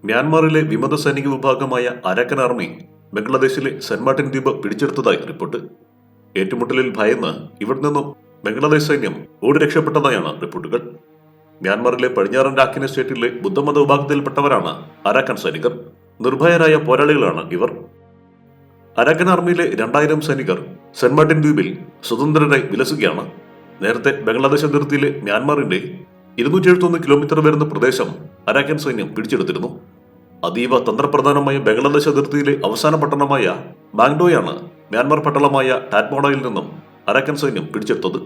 മ്യാൻമാറിലെ വിമത സൈനിക വിഭാഗമായ അരാക്കൻ ആർമി ബംഗ്ലാദേശിലെ സെന്റ് മാർട്ടിൻ ദ്വീപ് പിടിച്ചെടുത്തതായി റിപ്പോർട്ട്. ഏറ്റുമുട്ടലിൽ ഭയന്ന് ഇവിടെ നിന്നും ബംഗ്ലാദേശ് സൈന്യം ഓടി രക്ഷപ്പെട്ടതായാണ് റിപ്പോർട്ടുകൾ. മ്യാൻമാറിലെ പടിഞ്ഞാറൻ രാഖിന സ്റ്റേറ്റിലെ ബുദ്ധമത വിഭാഗത്തിൽപ്പെട്ടവരാണ് അരാക്കൻ സൈനികർ. നിർഭയരായ പോരാളികളാണ് ഇവർ. അരാക്കൻ ആർമിയിലെ 2000 സൈനികർ സെന്റ് മാർട്ടിൻ ദ്വീപിൽ സ്വതന്ത്രരായി വിലസുകയാണ്. നേരത്തെ ബംഗ്ലാദേശ് അതിർത്തിയിലെ മ്യാൻമാറിന്റെ 271 കിലോമീറ്റർ വരുന്ന പ്രദേശം അരാക്കൻ സൈന്യം പിടിച്ചെടുത്തിരുന്നു. അതീവ തന്ത്രപ്രധാനമായ ബംഗ്ലാദേശ് അതിർത്തിയിലെ അവസാന പട്ടണമായ ബാങ്ഡോയാണ് മ്യാൻമാർ പട്ടണമായ ടാറ്റ്മോഡയിൽ നിന്നും അരാക്കൻ സൈന്യം പിടിച്ചെടുത്തത്.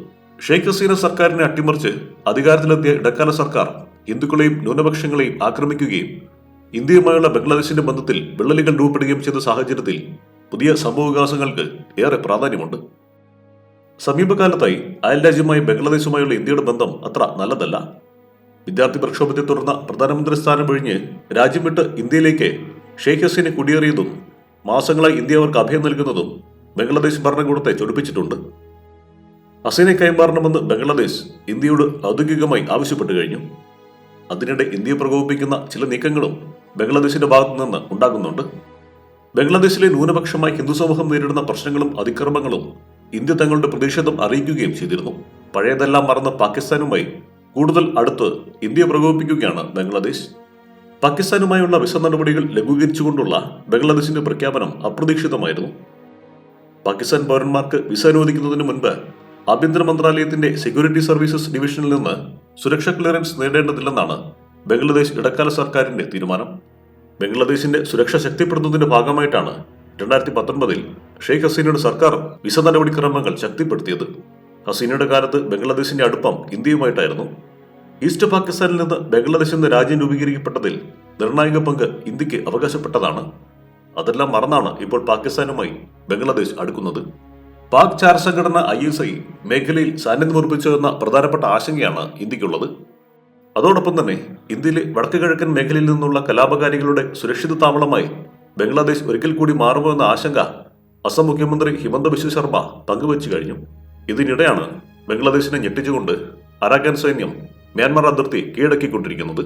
ഷെയ്ഖ് ഹസീന സർക്കാരിനെ അട്ടിമറിച്ച് അധികാരത്തിലെത്തിയ ഇടക്കാല സർക്കാർ ഹിന്ദുക്കളെയും ന്യൂനപക്ഷങ്ങളെയും ആക്രമിക്കുകയും ഇന്ത്യയുമായുള്ള ബംഗ്ലാദേശിന്റെ ബന്ധത്തിൽ വിള്ളലുകൾ രൂപപ്പെടുകയും ചെയ്ത സാഹചര്യത്തിൽ പുതിയ സംഭവവികാസങ്ങൾക്ക് ഏറെ പ്രാധാന്യമുണ്ട്. സമീപകാലത്തായി അയൽരാജ്യമായ ബംഗ്ലാദേശുമായുള്ള ഇന്ത്യയുടെ ബന്ധം അത്ര നല്ലതല്ല. വിദ്യാർത്ഥി പ്രക്ഷോഭത്തെ തുടർന്ന് പ്രധാനമന്ത്രി സ്ഥാനം ഒഴിഞ്ഞ് രാജ്യം വിട്ട് ഇന്ത്യയിലേക്ക് ഷെയ്ഖ് ഹസീന കുടിയേറിയതും മാസങ്ങളായി ഇന്ത്യ അവർക്ക് അഭയം നൽകുന്നതും ബംഗ്ലാദേശ് ഭരണകൂടത്തെ ചൊടിപ്പിച്ചിട്ടുണ്ട്. ഹസീനെ കൈമാറണമെന്ന് ബംഗ്ലാദേശ് ഇന്ത്യയോട് ഔദ്യോഗികമായി ആവശ്യപ്പെട്ടു കഴിഞ്ഞു. അതിനിടെ ഇന്ത്യയെ പ്രകോപിപ്പിക്കുന്ന ചില നീക്കങ്ങളും ബംഗ്ലാദേശിന്റെ ഭാഗത്തു നിന്ന് ഉണ്ടാകുന്നുണ്ട്. ബംഗ്ലാദേശിലെ ന്യൂനപക്ഷമായ ഹിന്ദു സമൂഹം നേരിടുന്ന പ്രശ്നങ്ങളും അതിക്രമങ്ങളും ഇന്ത്യ തങ്ങളുടെ പ്രതിഷേധം അറിയിക്കുകയും ചെയ്തിരുന്നു. പഴയതെല്ലാം മറന്ന് പാകിസ്ഥാനുമായി കൂടുതൽ അടുത്ത് ഇന്ത്യയെ പ്രകോപിപ്പിക്കുകയാണ് ബംഗ്ലാദേശ്. പാകിസ്ഥാനുമായുള്ള വിസ നടപടികൾ ലഘൂകരിച്ചുകൊണ്ടുള്ള ബംഗ്ലാദേശിന്റെ പ്രഖ്യാപനം അപ്രതീക്ഷിതമായിരുന്നു. പാകിസ്ഥാൻ പൗരന്മാർക്ക് വിസ അനുവദിക്കുന്നതിന് മുൻപ് ആഭ്യന്തര മന്ത്രാലയത്തിന്റെ സെക്യൂരിറ്റി സർവീസസ് ഡിവിഷനിൽ നിന്ന് സുരക്ഷാ ക്ലിയറൻസ് നേടേണ്ടതില്ലെന്നാണ് ബംഗ്ലാദേശ് ഇടക്കാല സർക്കാരിന്റെ തീരുമാനം. ബംഗ്ലാദേശിന്റെ സുരക്ഷ ശക്തിപ്പെടുത്തുന്നതിന്റെ ഭാഗമായിട്ടാണ് 2019 ഷെയ്ഖ് ഹസീനയുടെ സർക്കാർ വിസ നടപടിക്രമങ്ങൾ ശക്തിപ്പെടുത്തിയത്. ഹസീനയുടെ കാലത്ത് ബംഗ്ലാദേശിന്റെ അടുപ്പം ഇന്ത്യയുമായിട്ടായിരുന്നു. ഈസ്റ്റ് പാകിസ്ഥാനിൽ നിന്ന് ബംഗ്ലാദേശ് എന്ന രാജ്യം രൂപീകരിക്കപ്പെട്ടതിൽ നിർണായക പങ്ക് ഇന്ത്യക്ക് അവകാശപ്പെട്ടതാണ്. അതെല്ലാം മറന്നാണ് ഇപ്പോൾ പാകിസ്ഥാനുമായി ബംഗ്ലാദേശ് അടുക്കുന്നത്. പാക് ചാര സംഘടന ISI മേഖലയിൽ സാന്നിധ്യം ഉറപ്പിച്ചതെന്ന പ്രധാനപ്പെട്ട ആശങ്കയാണ് ഇന്ത്യക്കുള്ളത്. അതോടൊപ്പം തന്നെ ഇന്ത്യയിലെ വടക്ക് കിഴക്കൻ മേഖലയിൽ നിന്നുള്ള കലാപകാരികളുടെ സുരക്ഷിത താവളമായി ബംഗ്ലാദേശ് ഒരിക്കൽ കൂടി മാറുമോ എന്ന ആശങ്ക അസം മുഖ്യമന്ത്രി ഹിമന്ത ബിശ്വ ശർമ്മ പങ്കുവച്ചു കഴിഞ്ഞു. ഇതിനിടെയാണ് ബംഗ്ലാദേശിനെ ഞെട്ടിച്ചുകൊണ്ട് അരാക്കൻ സൈന്യം മ്യാൻമാർ അതിർത്തി കീഴടക്കിക്കൊണ്ടിരിക്കുന്നത്.